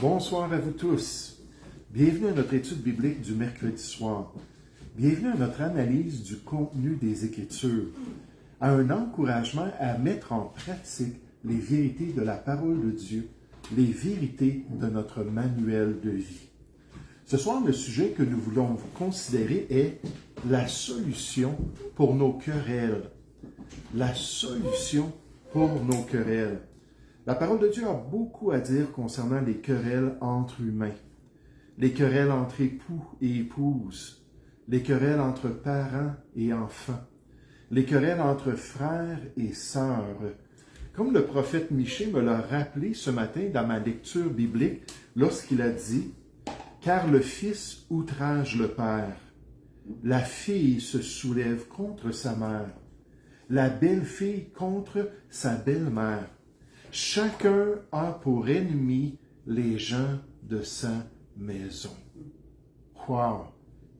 Bonsoir à vous tous. Bienvenue à notre étude biblique du mercredi soir. Bienvenue à notre analyse du contenu des Écritures, à un encouragement à mettre en pratique les vérités de la parole de Dieu, les vérités de notre manuel de vie. Ce soir, le sujet que nous voulons considérer est la solution pour nos querelles. La solution pour nos querelles. La parole de Dieu a beaucoup à dire concernant les querelles entre humains, les querelles entre époux et épouses, les querelles entre parents et enfants, les querelles entre frères et sœurs. Comme le prophète Michée me l'a rappelé ce matin dans ma lecture biblique lorsqu'il a dit « Car le fils outrage le père, la fille se soulève contre sa mère, la belle-fille contre sa belle-mère. Chacun a pour ennemi les gens de sa maison. » Wow!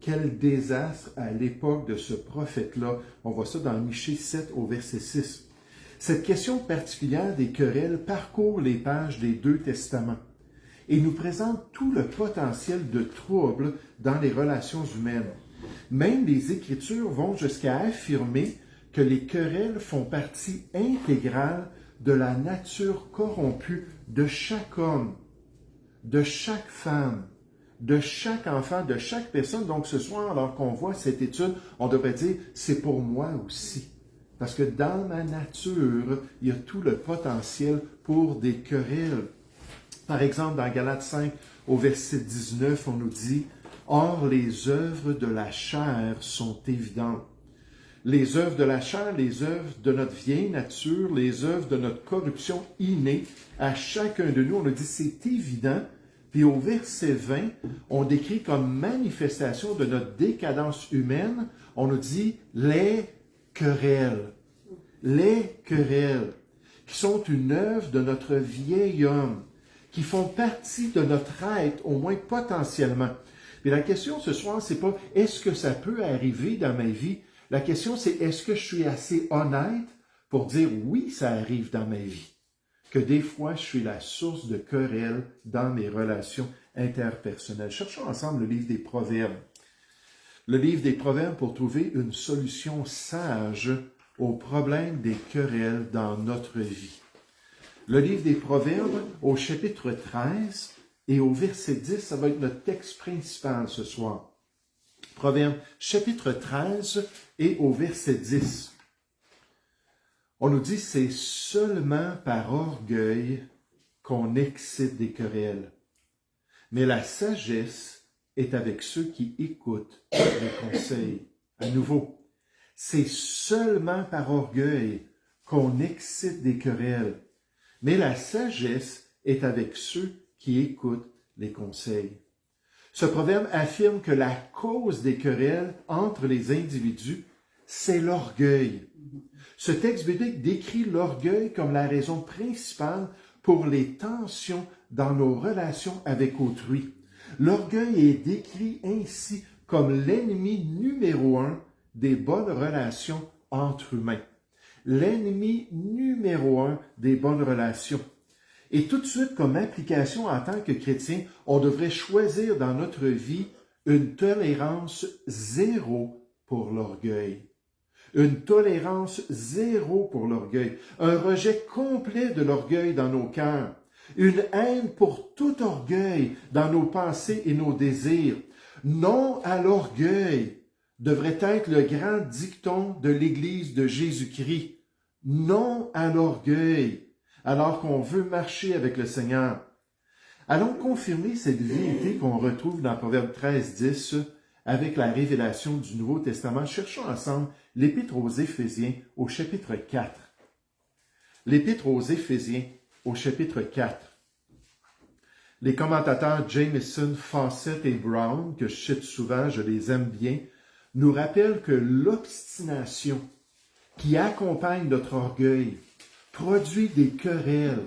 Quel désastre à l'époque de ce prophète-là. On voit ça dans Michée 7 au verset 6. Cette question particulière des querelles parcourt les pages des deux testaments et nous présente tout le potentiel de trouble dans les relations humaines. Même les Écritures vont jusqu'à affirmer que les querelles font partie intégrale de la nature corrompue de chaque homme, de chaque femme, de chaque enfant, de chaque personne. Donc ce soir, alors qu'on voit cette étude, on devrait dire, c'est pour moi aussi. Parce que dans ma nature, il y a tout le potentiel pour des querelles. Par exemple, dans Galates 5, au verset 19, on nous dit, « Or, les œuvres de la chair sont évidentes. » Les œuvres de la chair, les œuvres de notre vieille nature, les œuvres de notre corruption innée, à chacun de nous, on nous dit c'est évident. Puis au verset 20, on décrit comme manifestation de notre décadence humaine, on nous dit les querelles, qui sont une œuvre de notre vieil homme, qui font partie de notre être, au moins potentiellement. Mais la question ce soir, c'est pas est-ce que ça peut arriver dans ma vie? La question, c'est est-ce que je suis assez honnête pour dire oui, ça arrive dans ma vie, que des fois, je suis la source de querelles dans mes relations interpersonnelles. Cherchons ensemble le livre des Proverbes. Le livre des Proverbes pour trouver une solution sage au problème des querelles dans notre vie. Le livre des Proverbes au chapitre 13 et au verset 10, ça va être notre texte principal ce soir. Proverbe chapitre 13 et au verset 10. On nous dit, c'est seulement par orgueil qu'on excite des querelles. Mais la sagesse est avec ceux qui écoutent les conseils. À nouveau, c'est seulement par orgueil qu'on excite des querelles. Mais la sagesse est avec ceux qui écoutent les conseils. Ce proverbe affirme que la cause des querelles entre les individus, c'est l'orgueil. Ce texte biblique décrit l'orgueil comme la raison principale pour les tensions dans nos relations avec autrui. L'orgueil est décrit ainsi comme l'ennemi numéro 1 des bonnes relations entre humains. L'ennemi numéro 1 des bonnes relations. Et tout de suite, comme application en tant que chrétien, on devrait choisir dans notre vie une tolérance zéro pour l'orgueil. Une tolérance zéro pour l'orgueil. Un rejet complet de l'orgueil dans nos cœurs. Une haine pour tout orgueil dans nos pensées et nos désirs. Non à l'orgueil devrait être le grand dicton de l'Église de Jésus-Christ. Non à l'orgueil, alors qu'on veut marcher avec le Seigneur. Allons confirmer cette vérité qu'on retrouve dans Proverbe 13, 10 avec la révélation du Nouveau Testament. Cherchons ensemble l'Épître aux Éphésiens au chapitre 4. L'Épître aux Éphésiens au chapitre 4. Les commentateurs Jameson, Fawcett et Brown, que je cite souvent, je les aime bien, nous rappellent que l'obstination qui accompagne notre orgueil produit des querelles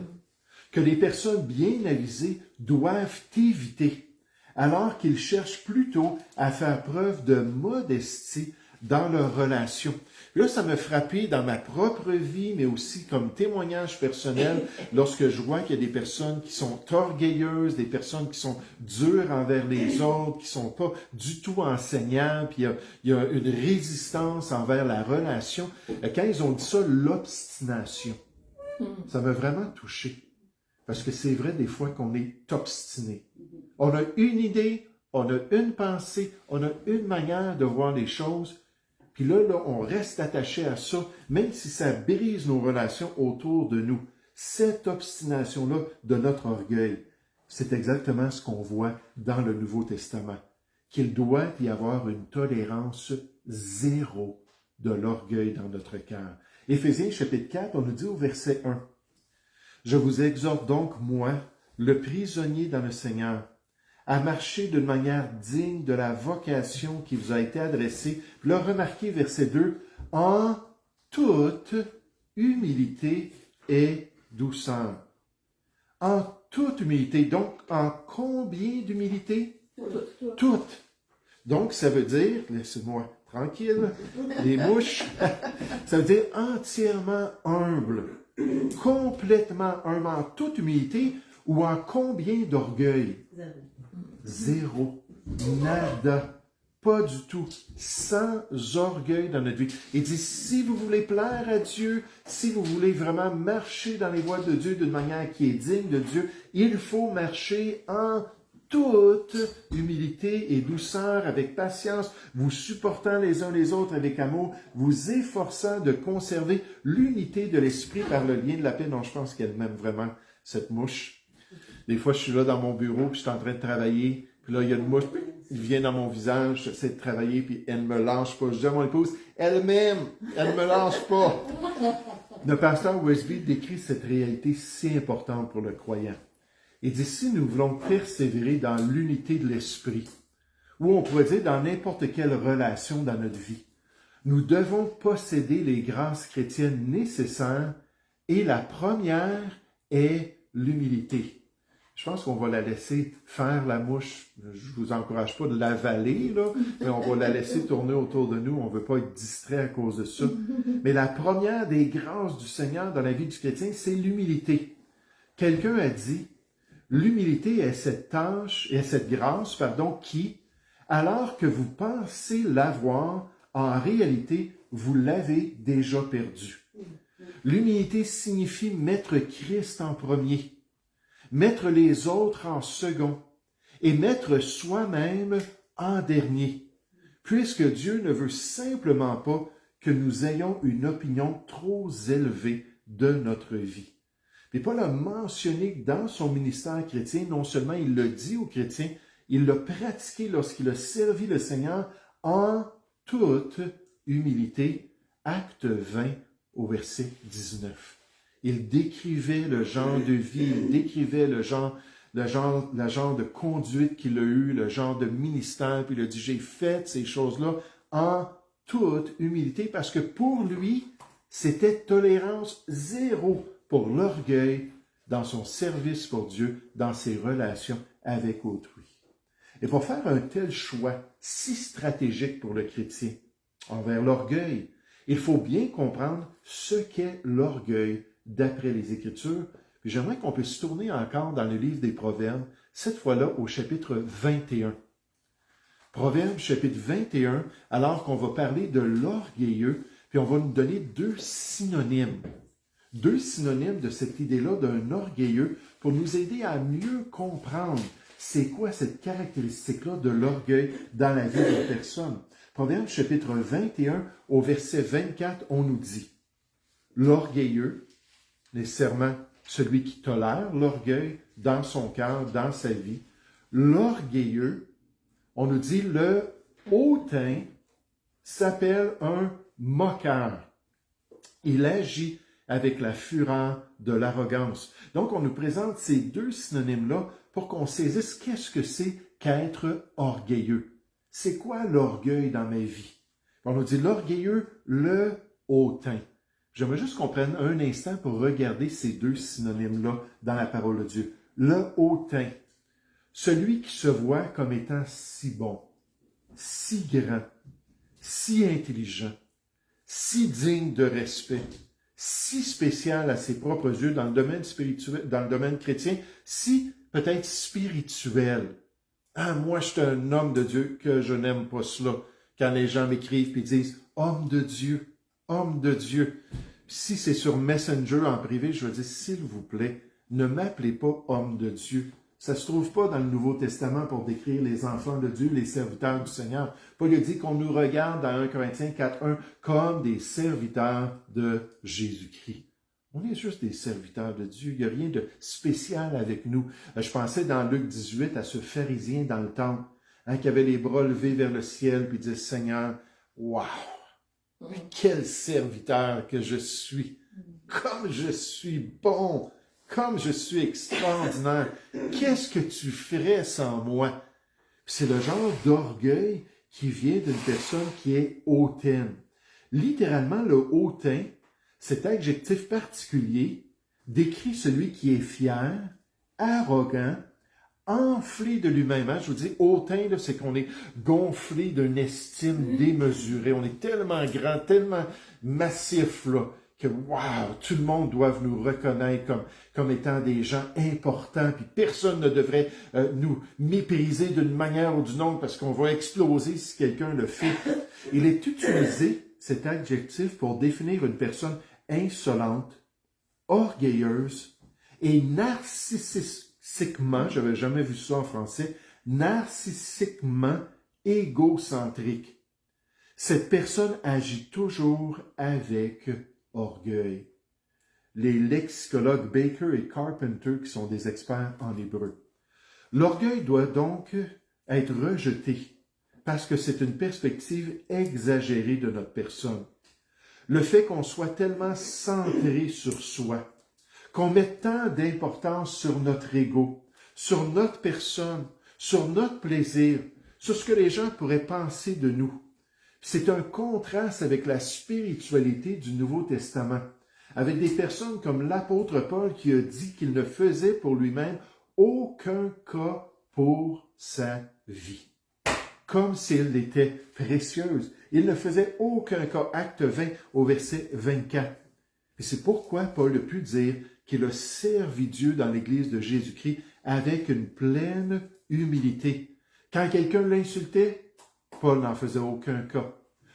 que les personnes bien avisées doivent éviter, alors qu'ils cherchent plutôt à faire preuve de modestie dans leurs relations. Puis là, ça m'a frappé dans ma propre vie, mais aussi comme témoignage personnel, lorsque je vois qu'il y a des personnes qui sont orgueilleuses, des personnes qui sont dures envers les autres, qui sont pas du tout enseignants, puis il y a une résistance envers la relation. Quand ils ont dit ça, l'obstination, ça m'a vraiment touché. Parce que c'est vrai des fois qu'on est obstiné. On a une idée, on a une pensée, on a une manière de voir les choses, puis là, on reste attaché à ça, même si ça brise nos relations autour de nous. Cette obstination-là de notre orgueil, c'est exactement ce qu'on voit dans le Nouveau Testament, qu'il doit y avoir une tolérance zéro de l'orgueil dans notre cœur. Éphésiens chapitre 4, on nous dit au verset 1, « Je vous exhorte donc, moi, le prisonnier dans le Seigneur, à marcher d'une manière digne de la vocation qui vous a été adressée. » Puis là, remarquez verset 2, « en toute humilité et douceur. » En toute humilité. Donc, en combien d'humilité? Toute. Donc, ça veut dire, laissez-moi tranquille, les mouches, ça veut dire entièrement humble, complètement humble, en toute humilité, ou en combien d'orgueil? Zéro. Nada. Pas du tout. Sans orgueil dans notre vie. Il dit, si vous voulez plaire à Dieu, si vous voulez vraiment marcher dans les voies de Dieu d'une manière qui est digne de Dieu, il faut marcher en toute humilité et douceur, avec patience, vous supportant les uns les autres avec amour, vous efforçant de conserver l'unité de l'esprit par le lien de la paix. Non, je pense qu'elle m'aime vraiment, cette mouche. Des fois, je suis là dans mon bureau, puis je suis en train de travailler, puis là, il y a une mouche, il vient dans mon visage, j'essaie de travailler, puis elle ne me lâche pas. Je dis à mon épouse, elle m'aime, elle ne me lâche pas. Le pasteur Westby décrit cette réalité si importante pour le croyant. Il dit, si nous voulons persévérer dans l'unité de l'esprit, ou on pourrait dire dans n'importe quelle relation dans notre vie, nous devons posséder les grâces chrétiennes nécessaires, et la première est l'humilité. Je pense qu'on va la laisser faire la mouche. Je vous encourage pas de l'avaler, là, mais on va la laisser tourner autour de nous. On veut pas être distrait à cause de ça. Mais la première des grâces du Seigneur dans la vie du chrétien, c'est l'humilité. Quelqu'un a dit, l'humilité est cette tâche, est cette grâce, qui, alors que vous pensez l'avoir, en réalité, vous l'avez déjà perdue. L'humilité signifie mettre Christ en premier, mettre les autres en second et mettre soi-même en dernier, puisque Dieu ne veut simplement pas que nous ayons une opinion trop élevée de notre vie. Et Paul a mentionné que dans son ministère chrétien, non seulement il le dit aux chrétiens, il l'a pratiqué lorsqu'il a servi le Seigneur en toute humilité. Acte 20 au verset 19. Il décrivait le genre de vie, il décrivait le genre de conduite qu'il a eu, le genre de ministère, puis il a dit, j'ai fait ces choses-là en toute humilité, parce que pour lui, c'était tolérance zéro pour l'orgueil dans son service pour Dieu, dans ses relations avec autrui. Et pour faire un tel choix si stratégique pour le chrétien envers l'orgueil, il faut bien comprendre ce qu'est l'orgueil d'après les Écritures. Puis j'aimerais qu'on puisse tourner encore dans le livre des Proverbes, cette fois-là au chapitre 21. Proverbes chapitre 21, alors qu'on va parler de l'orgueilleux, puis on va nous donner deux synonymes de cette idée-là d'un orgueilleux pour nous aider à mieux comprendre c'est quoi cette caractéristique-là de l'orgueil dans la vie d'une personne. Proverbes chapitre 21, au verset 24, on nous dit « L'orgueilleux, nécessairement celui qui tolère l'orgueil dans son cœur, dans sa vie, l'orgueilleux, on nous dit le hautain s'appelle un moqueur. Il agit avec la fureur de l'arrogance. » Donc, on nous présente ces deux synonymes-là pour qu'on saisisse qu'est-ce que c'est qu'être orgueilleux. C'est quoi l'orgueil dans ma vie? On nous dit l'orgueilleux, le hautain. J'aimerais juste qu'on prenne un instant pour regarder ces deux synonymes-là dans la parole de Dieu. Le hautain, celui qui se voit comme étant si bon, si grand, si intelligent, si digne de respect, si spécial à ses propres yeux dans le domaine spirituel, dans le domaine chrétien, si peut-être spirituel. Ah, moi, je suis un homme de Dieu, que je n'aime pas cela. Quand les gens m'écrivent et disent « Homme de Dieu, homme de Dieu ». Si c'est sur Messenger en privé, je vais dire « S'il vous plaît, ne m'appelez pas homme de Dieu ». Ça ne se trouve pas dans le Nouveau Testament pour décrire les enfants de Dieu, les serviteurs du Seigneur. Paul a dit qu'on nous regarde dans 1 Corinthiens 4.1 comme des serviteurs de Jésus-Christ. On est juste des serviteurs de Dieu. Il n'y a rien de spécial avec nous. Je pensais dans Luc 18 à ce pharisien dans le temple, qui avait les bras levés vers le ciel, puis disait, Seigneur, waouh, quel serviteur que je suis! Comme je suis bon! Comme je suis extraordinaire! Qu'est-ce que tu ferais sans moi? C'est le genre d'orgueil qui vient d'une personne qui est hautaine. Littéralement, le hautain, cet adjectif particulier décrit celui qui est fier, arrogant, enflé de lui-même. Je vous dis, hautain, c'est qu'on est gonflé d'une estime démesurée. On est tellement grand, tellement massif, là, que wow, tout le monde doit nous reconnaître comme étant des gens importants, puis personne ne devrait nous mépriser d'une manière ou d'une autre parce qu'on va exploser si quelqu'un le fait. Il est utilisé, cet adjectif, pour définir une personne insolente, orgueilleuse et narcissiquement, j'avais jamais vu ça en français, narcissiquement égocentrique. Cette personne agit toujours avec orgueil. Les lexicologues Baker et Carpenter, qui sont des experts en hébreu. L'orgueil doit donc être rejeté parce que c'est une perspective exagérée de notre personne. Le fait qu'on soit tellement centré sur soi, qu'on mette tant d'importance sur notre ego, sur notre personne, sur notre plaisir, sur ce que les gens pourraient penser de nous. C'est un contraste avec la spiritualité du Nouveau Testament, avec des personnes comme l'apôtre Paul qui a dit qu'il ne faisait pour lui-même aucun cas pour sa vie. Comme s'il était précieuse. Il ne faisait aucun cas. Acte 20 au verset 24. Et c'est pourquoi Paul a pu dire qu'il a servi Dieu dans l'Église de Jésus-Christ avec une pleine humilité. Quand quelqu'un l'insultait, Paul n'en faisait aucun cas.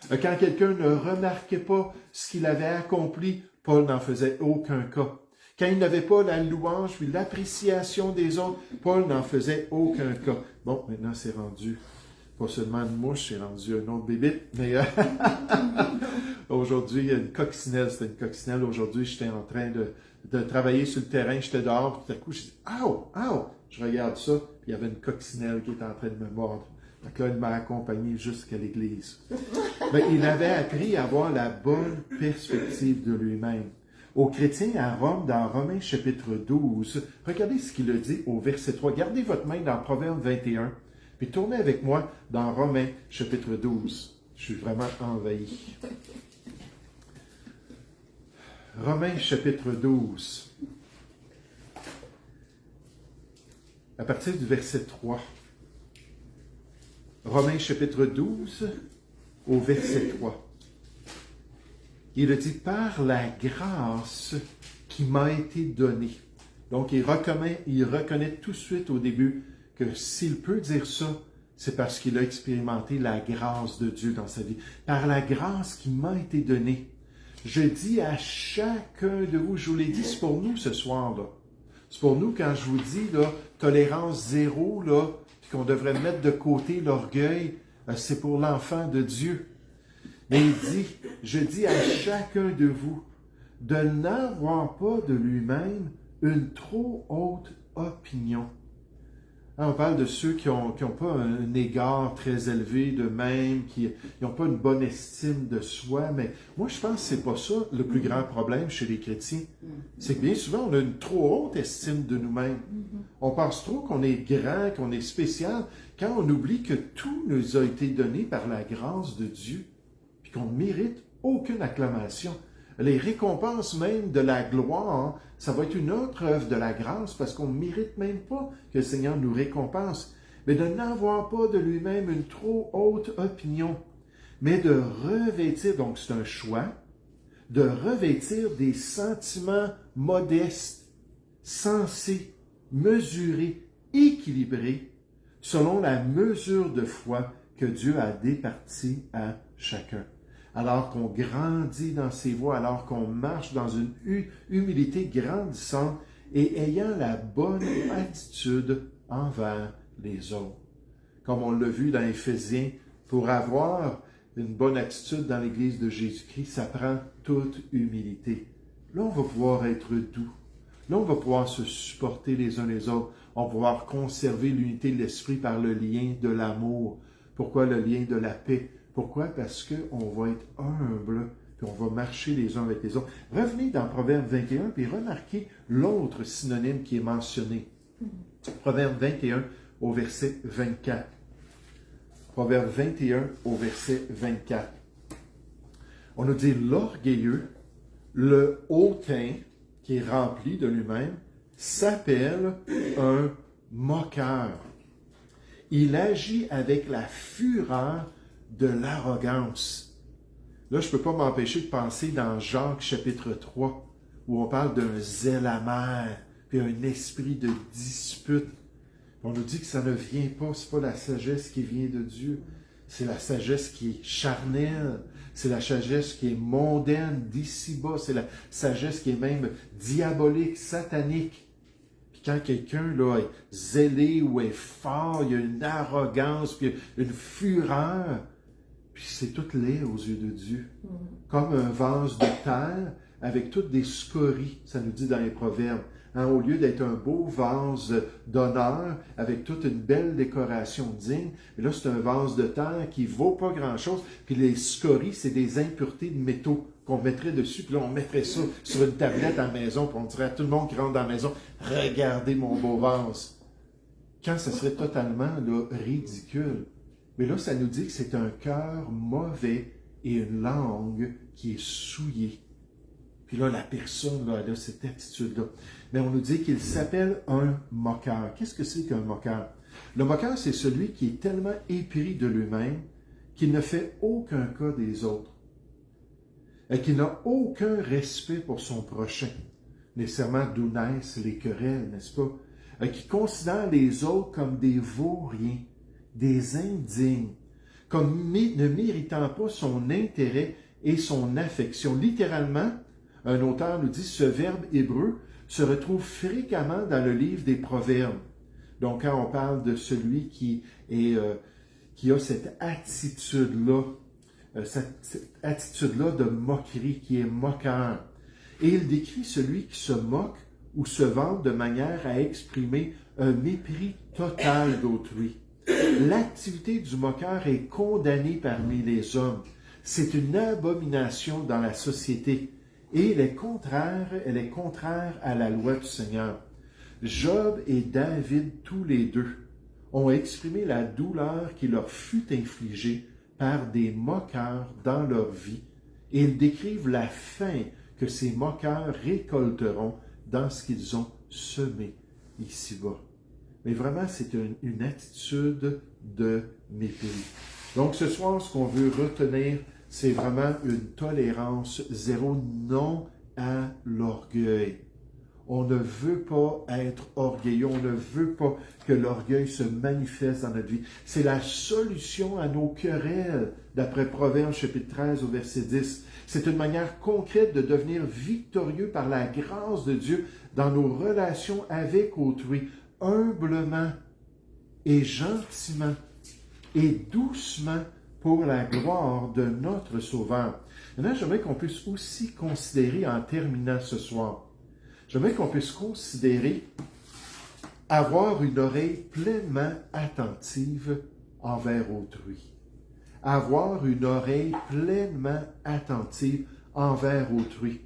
Quand quelqu'un ne remarquait pas ce qu'il avait accompli, Paul n'en faisait aucun cas. Quand il n'avait pas la louange puis l'appréciation des autres, Paul n'en faisait aucun cas. Bon, maintenant c'est rendu pas seulement une mouche, c'est rendu un autre bébé, mais aujourd'hui, il y a une coccinelle, c'était une coccinelle. Aujourd'hui, j'étais en train de travailler sur le terrain, j'étais dehors, puis tout à coup, je dis « Aouh! Aouh! » Je regarde ça, puis il y avait une coccinelle qui était en train de me mordre. Donc là, il m'a accompagné jusqu'à l'église. Mais il avait appris à avoir la bonne perspective de lui-même. Aux chrétiens à Rome, dans Romains chapitre 12, regardez ce qu'il a dit au verset 3. Gardez votre main dans Proverbe 21, puis tournez avec moi dans Romains chapitre 12. Je suis vraiment envahi. Romains chapitre 12. À partir du verset 3. Romains chapitre 12, au verset 3. Il a dit, par la grâce qui m'a été donnée. Donc, il reconnaît tout de suite au début que s'il peut dire ça, c'est parce qu'il a expérimenté la grâce de Dieu dans sa vie. Par la grâce qui m'a été donnée. Je dis à chacun de vous, je vous l'ai dit, c'est pour nous ce soir, là. C'est pour nous quand je vous dis, là, tolérance zéro, là, puis qu'on devrait mettre de côté l'orgueil, c'est pour l'enfant de Dieu. Mais il dit, je dis à chacun de vous, de n'avoir pas de lui-même une trop haute opinion. On parle de ceux qui n'ont pas un égard très élevé d'eux-mêmes, qui n'ont pas une bonne estime de soi. Mais moi, je pense que c'est pas ça le plus grand problème chez les chrétiens. C'est que bien souvent, on a une trop haute estime de nous-mêmes. On pense trop qu'on est grand, qu'on est spécial, quand on oublie que tout nous a été donné par la grâce de Dieu, puis qu'on ne mérite aucune acclamation. Les récompenses même de la gloire, ça va être une autre œuvre de la grâce parce qu'on ne mérite même pas que le Seigneur nous récompense. Mais de n'avoir pas de lui-même une trop haute opinion, mais de revêtir, donc c'est un choix, de revêtir des sentiments modestes, sensés, mesurés, équilibrés, selon la mesure de foi que Dieu a départie à chacun. Alors qu'on grandit dans ses voies, alors qu'on marche dans une humilité grandissante et ayant la bonne attitude envers les autres. Comme on l'a vu dans Éphésiens, pour avoir une bonne attitude dans l'Église de Jésus-Christ, ça prend toute humilité. Là, on va pouvoir être doux. Là, on va pouvoir se supporter les uns les autres. On va pouvoir conserver l'unité de l'esprit par le lien de l'amour. Pourquoi le lien de la paix? Pourquoi? Parce qu'on va être humble, puis on va marcher les uns avec les autres. Revenez dans Proverbe 21, puis remarquez l'autre synonyme qui est mentionné. Proverbe 21 au verset 24. Proverbe 21 au verset 24. On nous dit l'orgueilleux, le hautain, qui est rempli de lui-même, s'appelle un moqueur. Il agit avec la fureur de l'arrogance. Là, je ne peux pas m'empêcher de penser dans Jacques chapitre 3, où on parle d'un zèle amer, puis un esprit de dispute. On nous dit que ça ne vient pas, c'est pas la sagesse qui vient de Dieu, c'est la sagesse qui est charnelle, c'est la sagesse qui est mondaine, d'ici-bas, c'est la sagesse qui est même diabolique, satanique. Puis quand quelqu'un là est zélé ou est fort, il y a une arrogance, puis une fureur, puis c'est tout laid aux yeux de Dieu. Comme un vase de terre avec toutes des scories, ça nous dit dans les Proverbes. Hein, au lieu d'être un beau vase d'honneur avec toute une belle décoration digne, mais là c'est un vase de terre qui vaut pas grand-chose, puis les scories, c'est des impuretés de métaux qu'on mettrait dessus, puis là on mettrait ça sur une tablette à la maison, puis on dirait à tout le monde qui rentre dans la maison, regardez mon beau vase. Quand ça serait totalement là, ridicule. Mais là, ça nous dit que c'est un cœur mauvais et une langue qui est souillée. Puis là, la personne là, elle a cette attitude-là. Mais on nous dit qu'il s'appelle un moqueur. Qu'est-ce que c'est qu'un moqueur? Le moqueur, c'est celui qui est tellement épris de lui-même qu'il ne fait aucun cas des autres. Et qu'il n'a aucun respect pour son prochain. Nécessairement d'où naissent les querelles, n'est-ce pas? Et qui considère les autres comme des vauriens, des indignes, comme ne méritant pas son intérêt et son affection. Littéralement, un auteur nous dit, ce verbe hébreu se retrouve fréquemment dans le livre des Proverbes. Donc, quand on parle de celui qui a cette attitude-là de moquerie, qui est moqueur. Et il décrit celui qui se moque ou se vante de manière à exprimer un mépris total d'autrui. L'activité du moqueur est condamnée parmi les hommes. C'est une abomination dans la société. Et elle est contraire à la loi du Seigneur. Job et David, tous les deux, ont exprimé la douleur qui leur fut infligée par des moqueurs dans leur vie. Et ils décrivent la faim que ces moqueurs récolteront dans ce qu'ils ont semé ici-bas. Mais vraiment, c'est une attitude de mépris. Donc ce soir, ce qu'on veut retenir, c'est vraiment une tolérance zéro, non à l'orgueil. On ne veut pas être orgueilleux, on ne veut pas que l'orgueil se manifeste dans notre vie. C'est la solution à nos querelles, d'après Proverbes chapitre 13 au verset 10. C'est une manière concrète de devenir victorieux par la grâce de Dieu dans nos relations avec autrui, humblement et gentiment et doucement pour la gloire de notre Sauveur. Maintenant, j'aimerais qu'on puisse aussi considérer, en terminant ce soir, j'aimerais qu'on puisse considérer avoir une oreille pleinement attentive envers autrui. Avoir une oreille pleinement attentive envers autrui.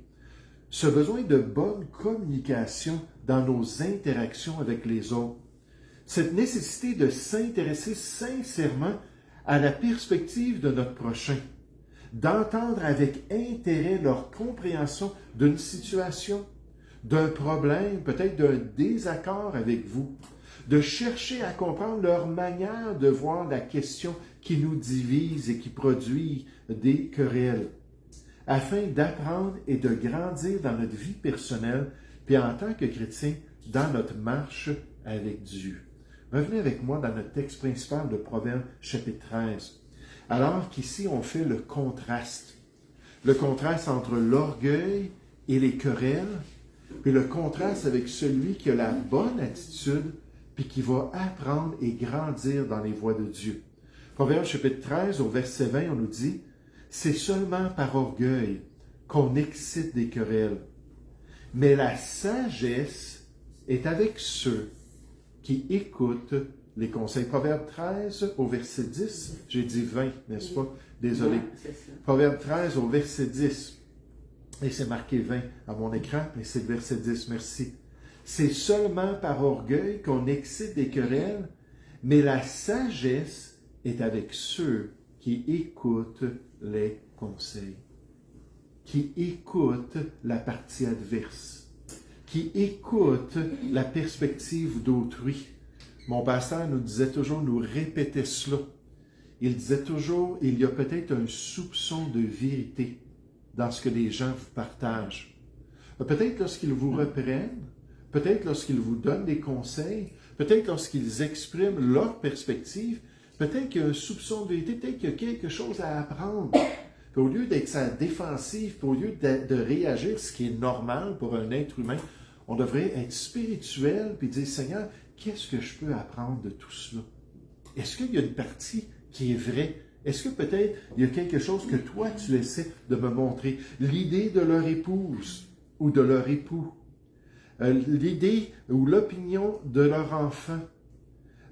Ce besoin de bonne communication dans nos interactions avec les autres. Cette nécessité de s'intéresser sincèrement à la perspective de notre prochain. D'entendre avec intérêt leur compréhension d'une situation, d'un problème, peut-être d'un désaccord avec vous, de chercher à comprendre leur manière de voir la question qui nous divise et qui produit des querelles, afin d'apprendre et de grandir dans notre vie personnelle, puis en tant que chrétien, dans notre marche avec Dieu. Revenez avec moi dans notre texte principal de Proverbes chapitre 13. Alors qu'ici, on fait le contraste entre l'orgueil et les querelles, puis le contraste avec celui qui a la bonne attitude, puis qui va apprendre et grandir dans les voies de Dieu. Proverbes chapitre 13, au verset 20, on nous dit « C'est seulement par orgueil qu'on excite des querelles, mais la sagesse est avec ceux qui écoutent les conseils. » Proverbe 13 au verset 10, j'ai dit 20, n'est-ce pas? Désolé. Proverbe 13 au verset 10, et c'est marqué 20 à mon écran, mais c'est le verset 10, merci. C'est seulement par orgueil qu'on excite des querelles, mais la sagesse est avec ceux qui écoutent les conseils, qui écoutent la partie adverse, qui écoutent la perspective d'autrui. Mon pasteur nous disait toujours, nous répétait cela. Il disait toujours, il y a peut-être un soupçon de vérité dans ce que les gens vous partagent. Peut-être lorsqu'ils vous reprennent, peut-être lorsqu'ils vous donnent des conseils, peut-être lorsqu'ils expriment leur perspective, peut-être qu'il y a un soupçon de vérité, peut-être qu'il y a quelque chose à apprendre. Puis au lieu d'être sa défensive, puis au lieu de réagir, ce qui est normal pour un être humain, on devrait être spirituel puis dire, Seigneur, qu'est-ce que je peux apprendre de tout cela? Est-ce qu'il y a une partie qui est vraie? Est-ce que peut-être il y a quelque chose que toi tu essaies de me montrer? L'idée de leur épouse ou de leur époux, l'idée ou l'opinion de leur enfant.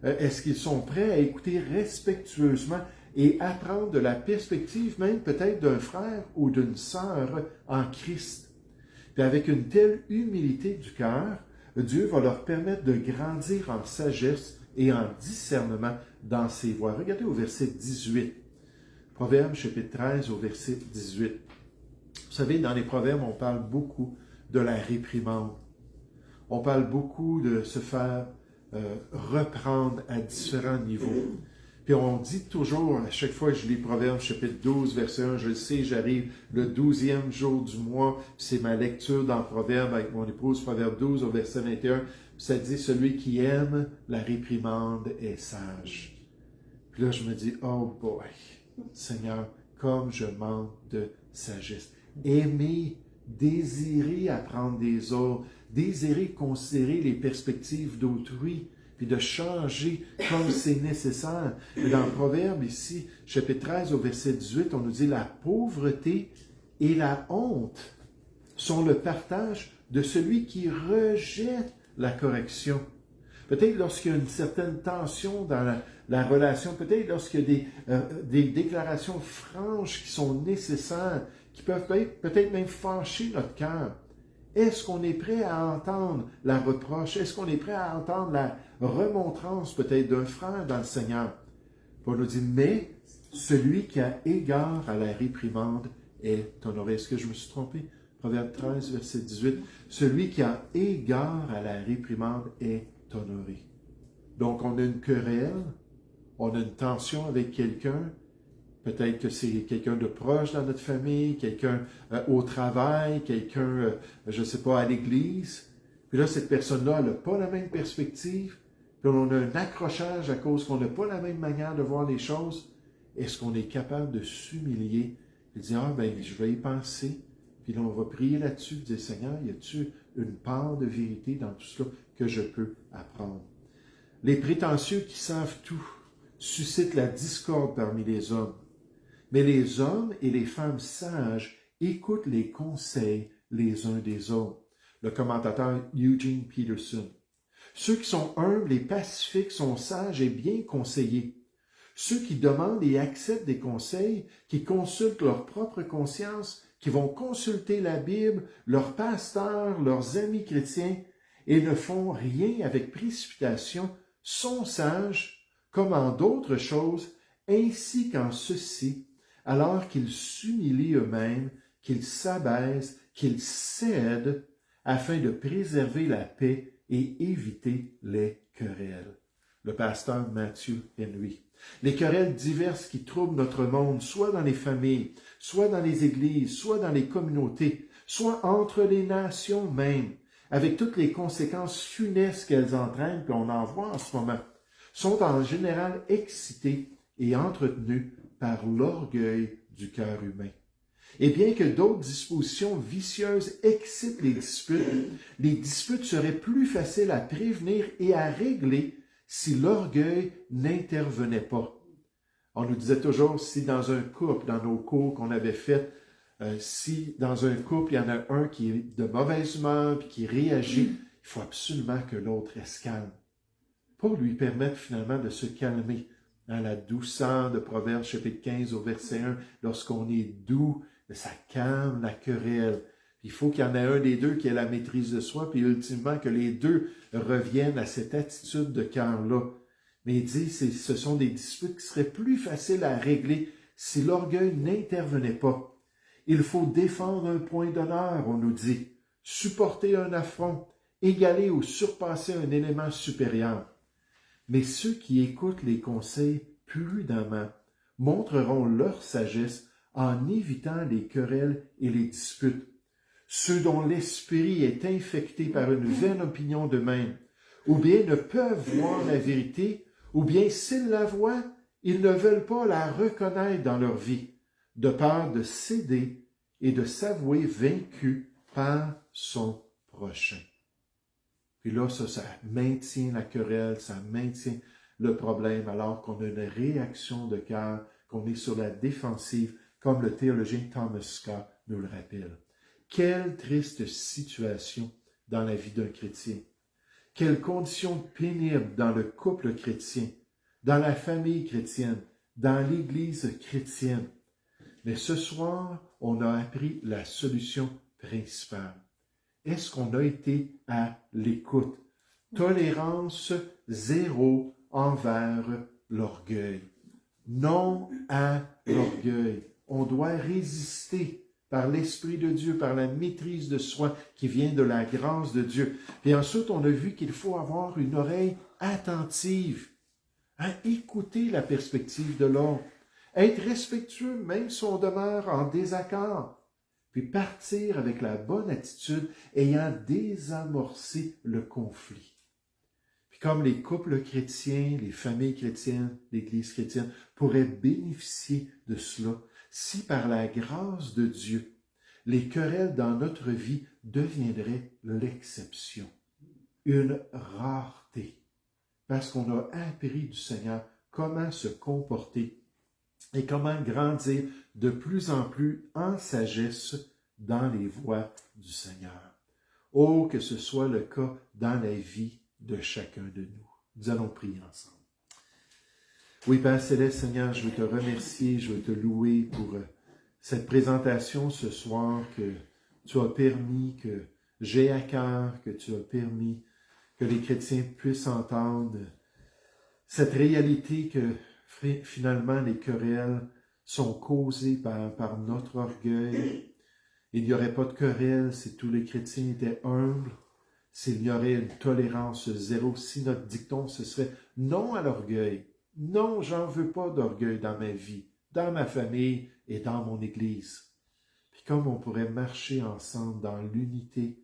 Est-ce qu'ils sont prêts à écouter respectueusement et apprendre de la perspective même peut-être d'un frère ou d'une sœur en Christ? Puis avec une telle humilité du cœur, Dieu va leur permettre de grandir en sagesse et en discernement dans ses voies. Regardez au verset 18. Proverbes chapitre 13 au verset 18. Vous savez, dans les proverbes, on parle beaucoup de la réprimande. On parle beaucoup de se faire reprendre à différents niveaux. Puis on dit toujours, à chaque fois que je lis Proverbes chapitre 12, verset 1, je le sais, j'arrive le 12e jour du mois, c'est ma lecture dans Proverbes avec mon épouse, Proverbe 12 au verset 21, ça dit, celui qui aime la réprimande est sage. Puis là, je me dis, oh boy, Seigneur, comme je manque de sagesse. Aimer, désirer apprendre des autres, désirer considérer les perspectives d'autrui, puis de changer comme c'est nécessaire. Mais dans le Proverbe ici, chapitre 13 au verset 18, on nous dit, la pauvreté et la honte sont le partage de celui qui rejette la correction. Peut-être lorsqu'il y a une certaine tension dans la relation, peut-être lorsqu'il y a des déclarations franches qui sont nécessaires, qui peuvent peut-être même fâcher notre cœur. Est-ce qu'on est prêt à entendre la reproche? Est-ce qu'on est prêt à entendre la remontrance peut-être d'un frère dans le Seigneur? On nous dit, mais celui qui a égard à la réprimande est honoré. Est-ce que je me suis trompé? Proverbe 13, verset 18. Celui qui a égard à la réprimande est honoré. Donc, on a une querelle, on a une tension avec quelqu'un. Peut-être que c'est quelqu'un de proche dans notre famille, quelqu'un au travail, quelqu'un, je ne sais pas, à l'église. Puis là, cette personne-là n'a pas la même perspective. Puis on a un accrochage à cause qu'on n'a pas la même manière de voir les choses. Est-ce qu'on est capable de s'humilier et de dire, ah ben, je vais y penser. Puis là, on va prier là-dessus, dire, Seigneur, y a-tu une part de vérité dans tout cela que je peux apprendre? Les prétentieux qui savent tout suscitent la discorde parmi les hommes. Mais les hommes et les femmes sages écoutent les conseils les uns des autres. Le commentateur Eugene Peterson. Ceux qui sont humbles et pacifiques sont sages et bien conseillés. Ceux qui demandent et acceptent des conseils, qui consultent leur propre conscience, qui vont consulter la Bible, leurs pasteurs, leurs amis chrétiens, et ne font rien avec précipitation, sont sages, comme en d'autres choses, ainsi qu'en ceci, alors qu'ils s'humilient eux-mêmes, qu'ils s'abaissent, qu'ils cèdent, afin de préserver la paix et éviter les querelles. Le pasteur Matthew Henry. Les querelles diverses qui troublent notre monde, soit dans les familles, soit dans les églises, soit dans les communautés, soit entre les nations même, avec toutes les conséquences funestes qu'elles entraînent, qu'on en voit en ce moment, sont en général excitées et entretenues par l'orgueil du cœur humain. Et bien que d'autres dispositions vicieuses excitent les disputes seraient plus faciles à prévenir et à régler si l'orgueil n'intervenait pas. On nous disait toujours, si dans un couple, dans nos cours qu'on avait fait, si dans un couple, il y en a un qui est de mauvaise humeur et qui réagit, il faut absolument que l'autre reste calme. Pour lui permettre finalement de se calmer. La douceur de Proverbes chapitre 15 au verset 1, lorsqu'on est doux, ça calme la querelle. Il faut qu'il y en ait un des deux qui ait la maîtrise de soi, puis ultimement que les deux reviennent à cette attitude de cœur-là. Mais il dit, ce sont des disputes qui seraient plus faciles à régler si l'orgueil n'intervenait pas. Il faut défendre un point d'honneur, on nous dit, supporter un affront, égaler ou surpasser un élément supérieur. Mais ceux qui écoutent les conseils prudemment montreront leur sagesse en évitant les querelles et les disputes. Ceux dont l'esprit est infecté par une vaine opinion d'eux-mêmes, ou bien ne peuvent voir la vérité, ou bien s'ils la voient, ils ne veulent pas la reconnaître dans leur vie, de peur de céder et de s'avouer vaincus par son prochain. Puis là, ça maintient la querelle, ça maintient le problème, alors qu'on a une réaction de cœur, qu'on est sur la défensive, comme le théologien Thomas Scott nous le rappelle. Quelle triste situation dans la vie d'un chrétien. Quelles conditions pénibles dans le couple chrétien, dans la famille chrétienne, dans l'Église chrétienne. Mais ce soir, on a appris la solution principale. Est-ce qu'on a été à l'écoute? Tolérance zéro envers l'orgueil. Non à l'orgueil. On doit résister par l'Esprit de Dieu, par la maîtrise de soi qui vient de la grâce de Dieu. Et ensuite, on a vu qu'il faut avoir une oreille attentive, à écouter la perspective de l'autre, être respectueux même si on demeure en désaccord, puis partir avec la bonne attitude ayant désamorcé le conflit. Puis comme les couples chrétiens, les familles chrétiennes, l'Église chrétienne pourraient bénéficier de cela, si par la grâce de Dieu, les querelles dans notre vie deviendraient l'exception, une rareté, parce qu'on a appris du Seigneur comment se comporter et comment grandir de plus en plus en sagesse dans les voies du Seigneur. Oh, que ce soit le cas dans la vie de chacun de nous. Nous allons prier ensemble. Oui, Père Céleste, Seigneur, je veux te remercier, je veux te louer pour cette présentation ce soir que tu as permis, que j'ai à cœur, que tu as permis que les chrétiens puissent entendre cette réalité que finalement les querelles sont causées par notre orgueil. Il n'y aurait pas de querelle si tous les chrétiens étaient humbles, s'il y aurait une tolérance zéro, si notre dicton ce serait non à l'orgueil. Non, j'en veux pas d'orgueil dans ma vie, dans ma famille et dans mon Église. Puis comme on pourrait marcher ensemble dans l'unité,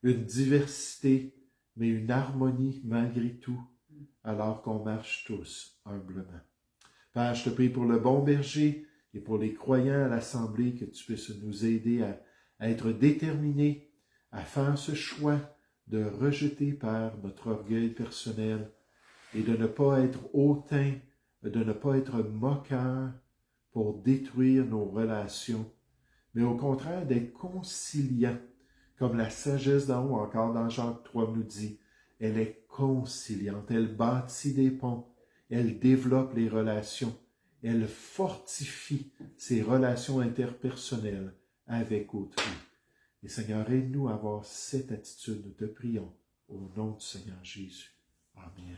une diversité, mais une harmonie malgré tout, alors qu'on marche tous humblement. Père, je te prie pour le bon berger et pour les croyants à l'Assemblée, que tu puisses nous aider à être déterminés, à faire ce choix de rejeter, Père, notre orgueil personnel, et de ne pas être hautain, de ne pas être moqueur pour détruire nos relations, mais au contraire d'être conciliant, comme la sagesse d'en haut, encore dans Jacques 3 nous dit, elle est conciliante, elle bâtit des ponts, elle développe les relations, elle fortifie ses relations interpersonnelles avec autrui. Et Seigneur, aide-nous à avoir cette attitude, nous te prions, au nom du Seigneur Jésus. Amen.